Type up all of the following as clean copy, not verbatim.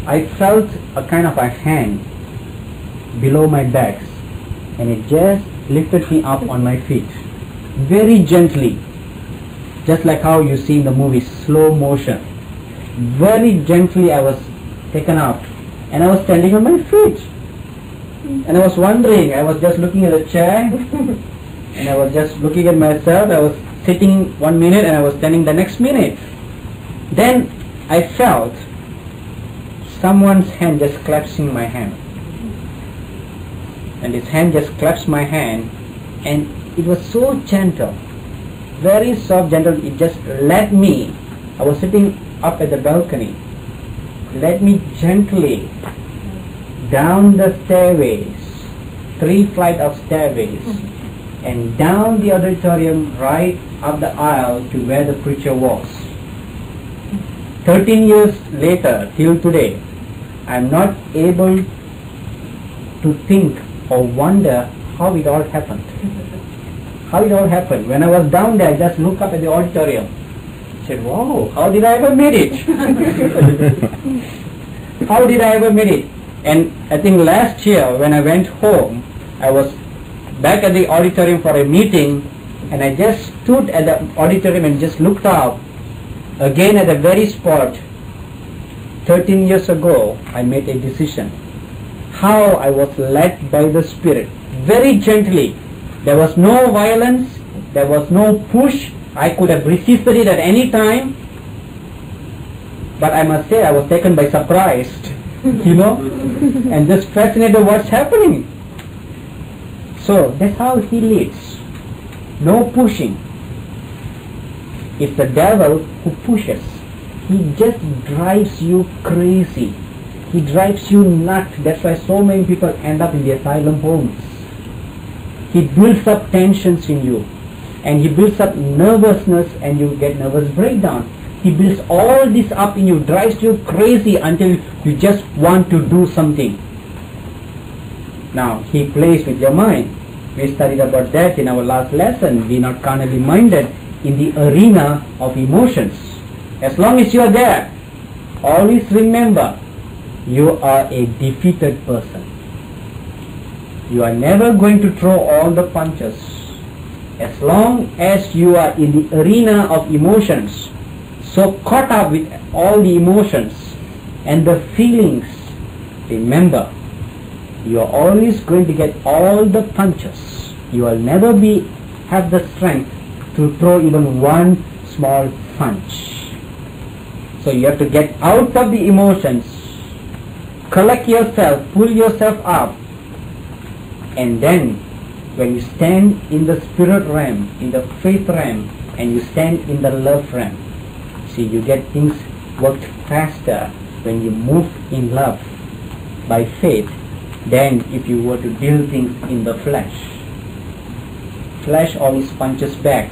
I felt a kind of a hand below my back, and it just lifted me up on my feet, very gently, just like how you see in the movie, slow motion. Very gently I was taken up, and I was standing on my feet. And I was wondering, I was just looking at the chair, and I was just looking at myself. I was sitting 1 minute and I was standing the next minute. Then I felt someone's hand just clutching my hand. And his hand just clutched my hand, and it was so gentle, very soft, gentle. It just led me. I was sitting up at the balcony. Led me gently down the stairways, 3 flights of stairways, and down the auditorium, right up the aisle to where the preacher was. 13 years later, till today, I am not able to think or wonder how it all happened. How it all happened. When I was down there, I just looked up at the auditorium. I said, wow, how did I ever make it? How did I ever make it? And I think last year when I went home, I was back at the auditorium for a meeting, and I just stood at the auditorium and just looked up again at the very spot. 13 years ago, I made a decision. How I was led by the Spirit, very gently. There was no violence, there was no push. I could have resisted it at any time, but I must say I was taken by surprise, and just fascinated what's happening. So that's how he leads. No pushing. It's the devil who pushes. He just drives you crazy. He drives you nuts. That's why so many people end up in the asylum homes. He builds up tensions in you, and he builds up nervousness, and you get nervous breakdown. He builds all this up in you, drives you crazy until you just want to do something. Now, he plays with your mind. We studied about that in our last lesson. Be not carnally minded in the arena of emotions. As long as you are there, always remember, you are a defeated person. You are never going to throw all the punches. As long as you are in the arena of emotions, so caught up with all the emotions and the feelings, remember, you are always going to get all the punches. You will never have the strength to throw even one small punch. So you have to get out of the emotions, collect yourself, pull yourself up, and then when you stand in the spirit realm, in the faith realm, and you stand in the love realm, see, you get things worked faster when you move in love by faith than if you were to deal things in the flesh. Flesh always punches back,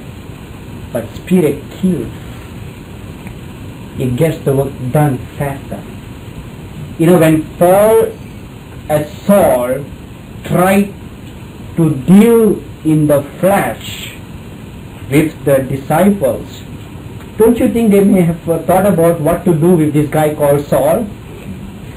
but spirit kills. It gets the work done faster. When Paul as Saul tried to deal in the flesh with the disciples, don't you think they may have thought about what to do with this guy called Saul?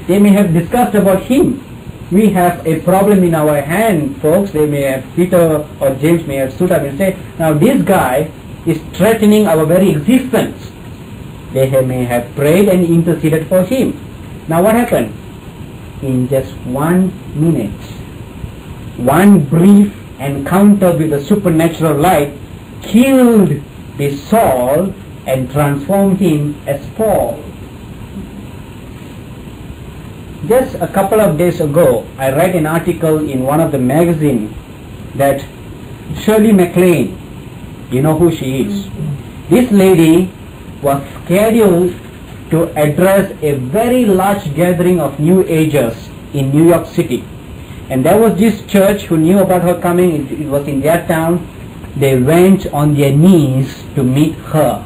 They may have discussed about him. We have a problem in our hand, folks. They may have, Peter or James may have stood up and said, now this guy is threatening our very existence. They may have prayed and interceded for him. Now what happened? In just 1 minute, one brief encounter with the supernatural light killed the Saul and transformed him as Paul. Just a couple of days ago, I read an article in one of the magazines that Shirley MacLaine, you know who she is. This lady was scheduled to address a very large gathering of New Agers in New York City. And there was this church who knew about her coming. It was in their town. They went on their knees to meet her.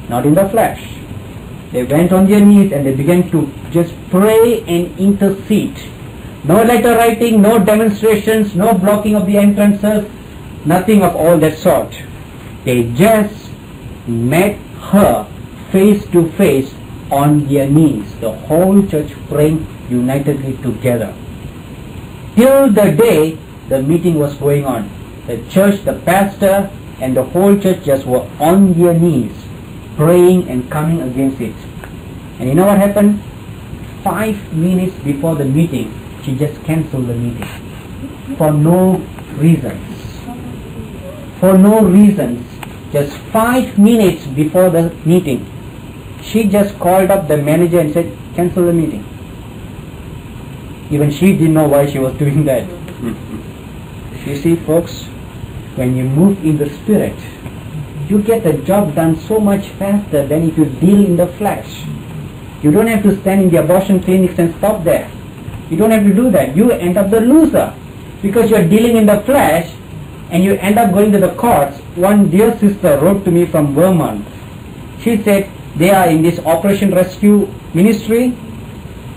Not in the flesh. They went on their knees and they began to just pray and intercede. No letter writing, no demonstrations, no blocking of the entrances, nothing of all that sort. They just met her face to face on their knees, the whole church praying unitedly together. Till the day the meeting was going on, the church, the pastor and the whole church just were on their knees praying and coming against it. And you know what happened? 5 minutes before the meeting, she just cancelled the meeting for no reasons. For no reasons. Just 5 minutes before the meeting, she just called up the manager and said, cancel the meeting. Even she didn't know why she was doing that. You see, folks, when you move in the Spirit, you get the job done so much faster than if you deal in the flesh. You don't have to stand in the abortion clinics and stop there. You don't have to do that. You end up the loser because you're dealing in the flesh and you end up going to the courts. One dear sister wrote to me from Vermont. She said they are in this Operation Rescue ministry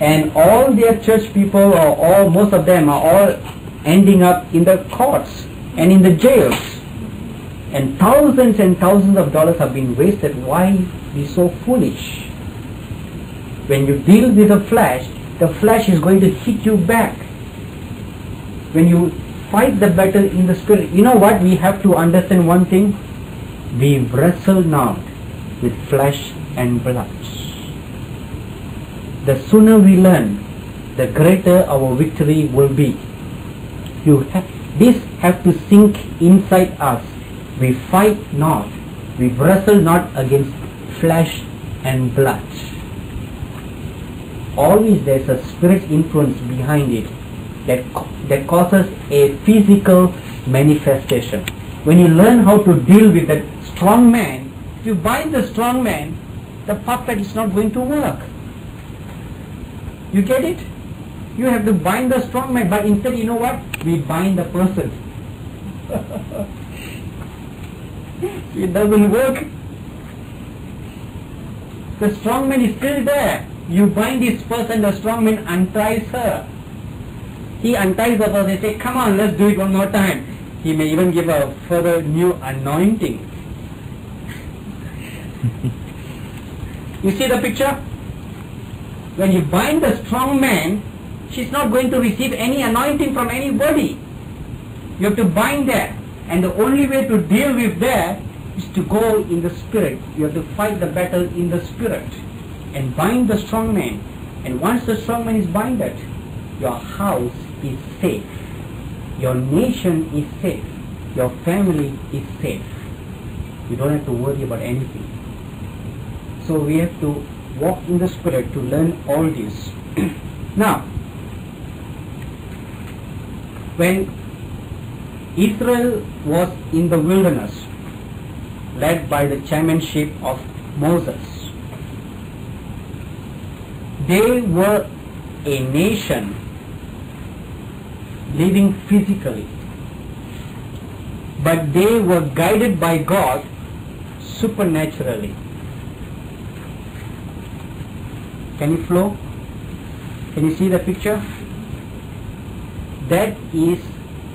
and all their church people, or most of them, are all ending up in the courts and in the jails. And thousands of dollars have been wasted. Why be so foolish? When you deal with the flesh is going to hit you back. When you fight the battle in the Spirit, you know what? We have to understand one thing. We wrestle not with flesh and blood. The sooner we learn, the greater our victory will be. This have to sink inside us. We fight not, we wrestle not against flesh and blood. Always there's a spirit influence behind it that causes a physical manifestation. When you learn how to deal with that strong man, if you bind the strong man, the puppet is not going to work. You get it? You have to bind the strong man, but instead, you know what? We bind the person. It doesn't work. The strong man is still there. You bind this person, the strong man unties her. He unties the person and says, come on, let's do it one more time. He may even give a further new anointing. You see the picture? When you bind the strong man, she's not going to receive any anointing from anybody. You have to bind that. And the only way to deal with that is to go in the Spirit. You have to fight the battle in the Spirit and bind the strong man. And once the strong man is binded, your house is safe. Your nation is safe. Your family is safe. You don't have to worry about anything. So we have to walk in the Spirit to learn all this. Now, when Israel was in the wilderness, led by the chairmanship of Moses, they were a nation living physically, but they were guided by God supernaturally. Can you flow? Can you see the picture? That is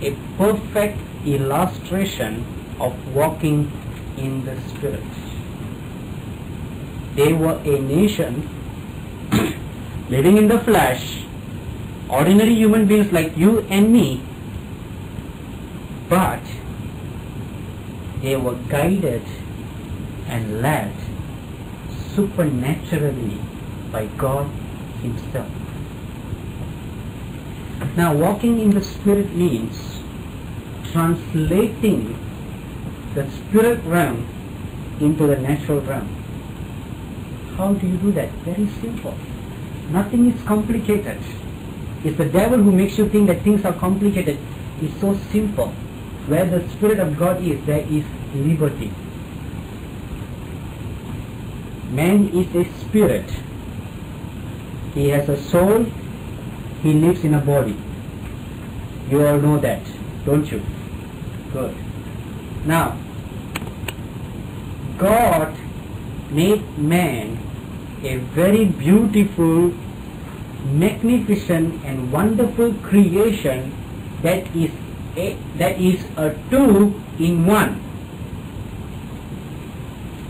a perfect illustration of walking in the Spirit. They were a nation living in the flesh, ordinary human beings like you and me, but they were guided and led supernaturally by God Himself. Now, walking in the Spirit means translating the spirit realm into the natural realm. How do you do that? Very simple. Nothing is complicated. It's the devil who makes you think that things are complicated. It's so simple. Where the Spirit of God is, there is liberty. Man is a spirit. He has a soul. He lives in a body. You all know that, don't you? Good. Now, God made man a very beautiful, magnificent and wonderful creation that is a two in one.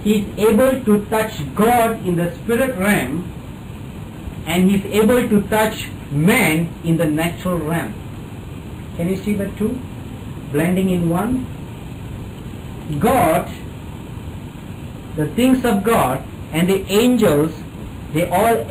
he is able to touch God in the spirit realm, and he is able to touch man in the natural realm. Can you see the two blending in one? God, the things of God, and the angels, they all